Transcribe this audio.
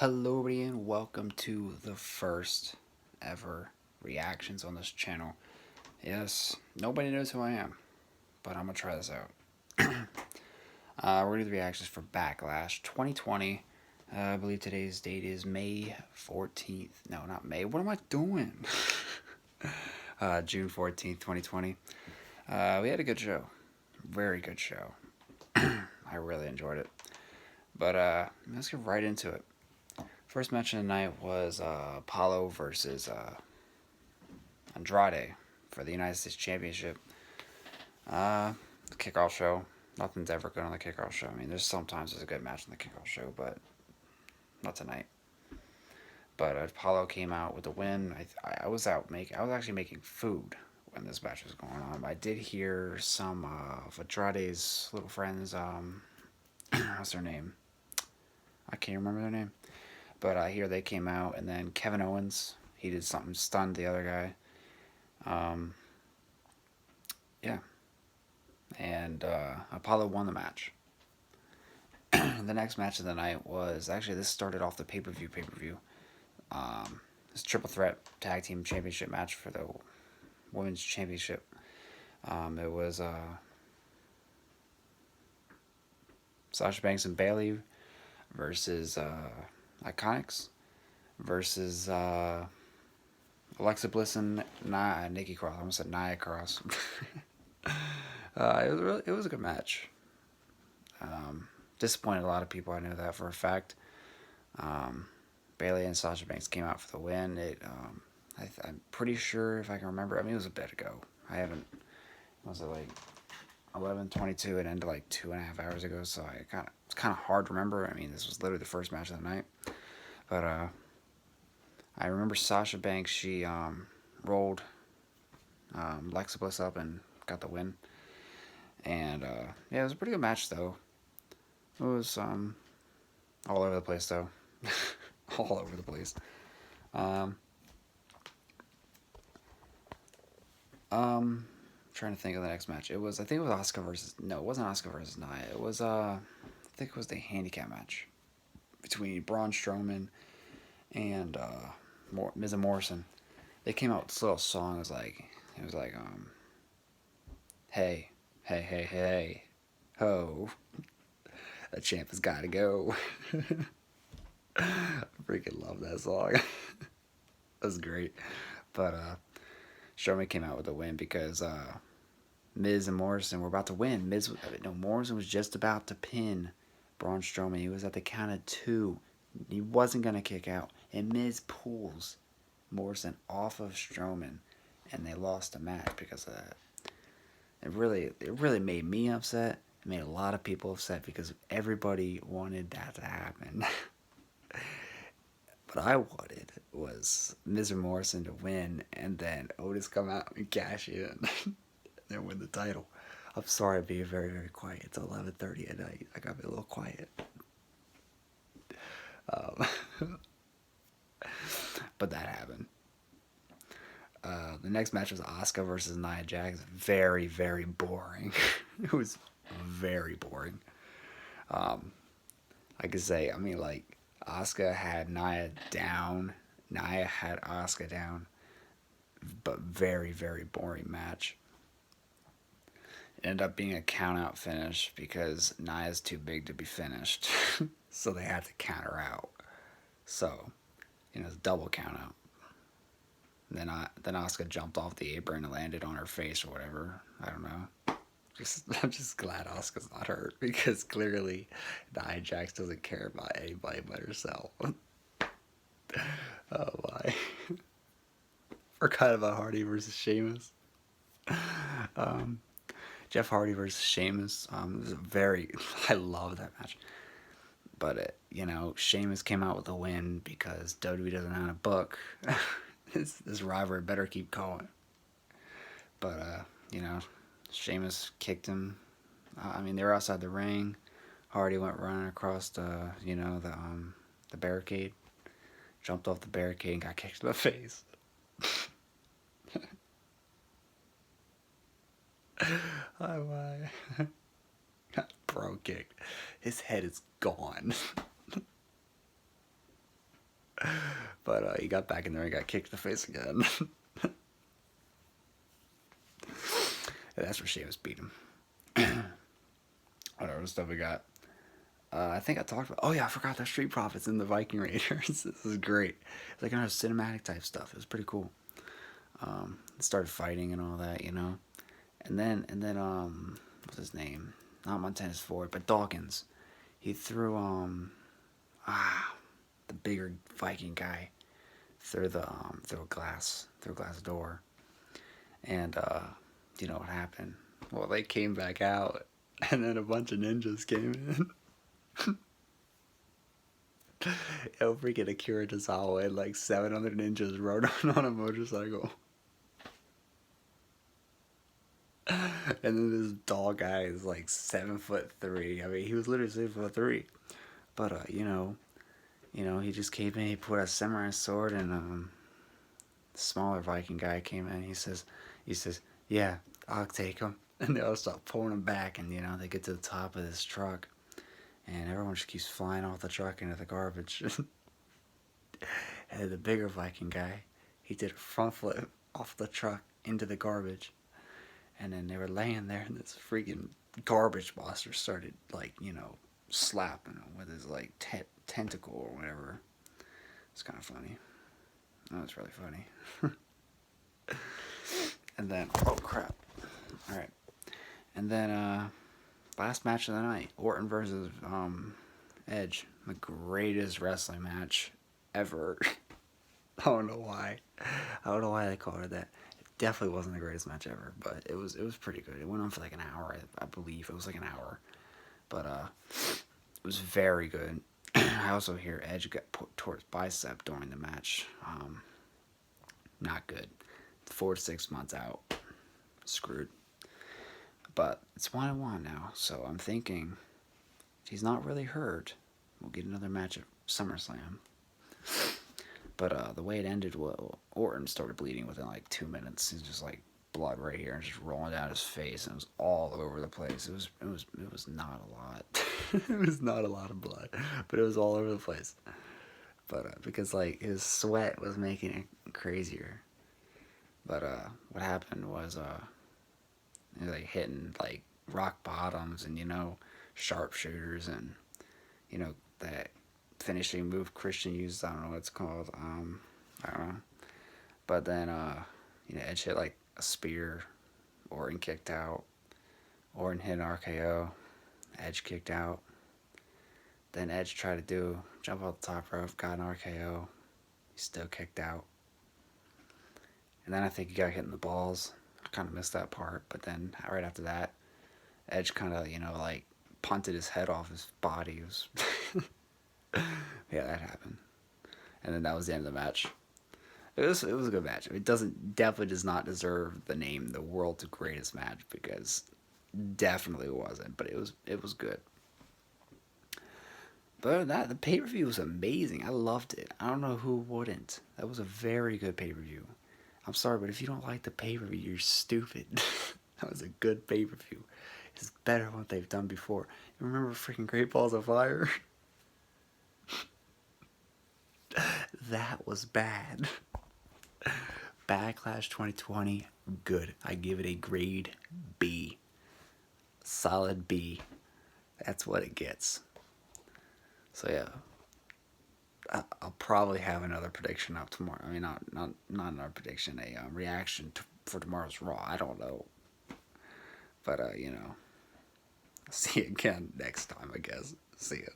Hello, everybody, and welcome to the first ever reactions on this channel. Yes, nobody knows who I am, but I'm gonna try this out. We're gonna do the reactions for Backlash 2020. I believe today's date is May 14th. No, not May. What am I doing? June 14th, 2020. We had a good show. Very good show. I really enjoyed it. But let's get right into it. First match of the night was Apollo versus Andrade for the United States Championship. The kickoff show. Nothing's ever good on the kickoff show. I mean, there's a good match on the kickoff show, but not tonight. But Apollo came out with the win. I was actually making food when this match was going on. I did hear some of Andrade's little friends. What's their name? I can't remember their name. But I hear they came out, and then Kevin Owens, he did something, stunned the other guy. Yeah. And Apollo won the match. The next match of the night was actually, this started off the pay-per-view. This triple threat tag team championship match for the women's championship. It was Sasha Banks and Bayley versus Iconics versus Alexa Bliss and Nikki Cross. I almost said Nia Cross. It was a good match. Disappointed a lot of people. I know that for a fact. Bayley and Sasha Banks came out for the win. I'm pretty sure, if I can remember. I mean, it was a bit ago. I haven't. Was it like 11:22? It ended like 2.5 hours ago. So it's kind of hard to remember. I mean, this was literally the first match of the night. But I remember Sasha Banks. She rolled Alexa Bliss up and got the win. And yeah, it was a pretty good match though. It was all over the place though. All over the place. Trying to think of the next match. I think it was Asuka versus, no, it wasn't Asuka versus Nia. It was I think it was the handicap match between Braun Strowman and Miz and Morrison. They came out with this little song. It was like hey, hey, hey, hey, ho, the champ has got to go. I freaking love that song. That was great. But Strowman came out with a win because Miz and Morrison were about to win. Morrison was just about to pin Braun Strowman. He was at the count of 2. He wasn't gonna kick out, and Miz pulls Morrison off of Strowman, and they lost the match because of that. It really made me upset. It made a lot of people upset because everybody wanted that to happen. What I wanted was Miz and Morrison to win, and then Otis come out and cash in, and win the title. I'm sorry I'm being very, very quiet. It's 11:30 at night. I gotta be a little quiet. But that happened. The next match was Asuka versus Nia Jax. Very, very boring. It was very boring. I could say, I mean, like, Asuka had Nia down. Nia had Asuka down. But very, very boring match. It ended up being a count out finish because Nia's too big to be finished. So they had to count her out. So, it's a double count out. Then Asuka jumped off the apron and landed on her face or whatever. I don't know. I'm just glad Asuka's not hurt because clearly Nia Jax doesn't care about anybody but herself. Oh my. Forgot about Hardy versus Sheamus. Jeff Hardy versus Sheamus. It was I love that match. But Sheamus came out with a win because WWE doesn't know how to book. This rivalry better keep going. But Sheamus kicked him. I mean, they were outside the ring. Hardy went running across the barricade, jumped off the barricade and got kicked in the face. Oh my. Bro kicked. His head is gone. But he got back in there and got kicked in the face again. And that's where Sheamus beat him. What other stuff we got? I think I talked about. Oh yeah, I forgot the Street Profits and the Viking Raiders. This is great. It's like kind of cinematic type stuff. It was pretty cool. Started fighting and all that, you know. And then what's his name? Not Montana's Ford, but Dawkins. He threw the bigger Viking guy through a glass door, and you know what happened? Well, they came back out, and then a bunch of ninjas came in. Yo, freaking Akira Tozawa and like 700 ninjas rode on a motorcycle. And then this tall guy is like 7'3". I mean, he was literally 7'3". But he just came in. He put a samurai sword, and the smaller Viking guy came in. He says, yeah, I'll take him. And they all start pulling him back, and they get to the top of this truck, and everyone just keeps flying off the truck into the garbage. And the bigger Viking guy, he did a front flip off the truck into the garbage. And then they were laying there, and this freaking garbage monster started, like, slapping him with his, like, tentacle or whatever. It's kind of funny. That was really funny. And then, oh crap. Alright. And then, last match of the night, Orton versus Edge. The greatest wrestling match ever. I don't know why. I don't know why they called it that. It definitely wasn't the greatest match ever, but it was pretty good. It went on for like an hour, I believe. It was like an hour. But it was very good. I also hear Edge got put towards bicep during the match. Not good. 4 to 6 months out. Screwed. But it's 1-1 now, so I'm thinking if he's not really hurt, we'll get another match at SummerSlam. But the way it ended, well, Orton started bleeding within like 2 minutes. He's just like blood right here and just rolling down his face, and it was all over the place. It was not a lot. It was not a lot of blood, but it was all over the place. But because like his sweat was making it crazier. But what happened was he was like hitting like rock bottoms and sharpshooters and that finishing move Christian used. I don't know what it's called. I don't know. But then Edge hit like a spear. Orton kicked out. Orton hit an RKO. Edge kicked out. Then Edge tried to jump off the top rope, got an RKO. He still kicked out. And then I think he got hit in the balls. I kind of missed that part. But then right after that, Edge kind of, like punted his head off his body. It was yeah, that happened. And then that was the end of the match. It was a good match. It definitely does not deserve the name the world's greatest match, because definitely wasn't, but it was good. But other than that, the pay-per-view was amazing. I loved it. I don't know who wouldn't. That was a very good pay-per-view. I'm sorry, but if you don't like the pay-per-view, you're stupid. That was a good pay-per-view. It's better than what they've done before. You remember freaking Great Balls of Fire? That was bad. Backlash 2020, good. I give it a grade B. Solid B. That's what it gets. So yeah, I'll probably have another prediction up tomorrow. I mean, not another prediction, a reaction for tomorrow's Raw. I don't know, but see you again next time, I guess. See ya.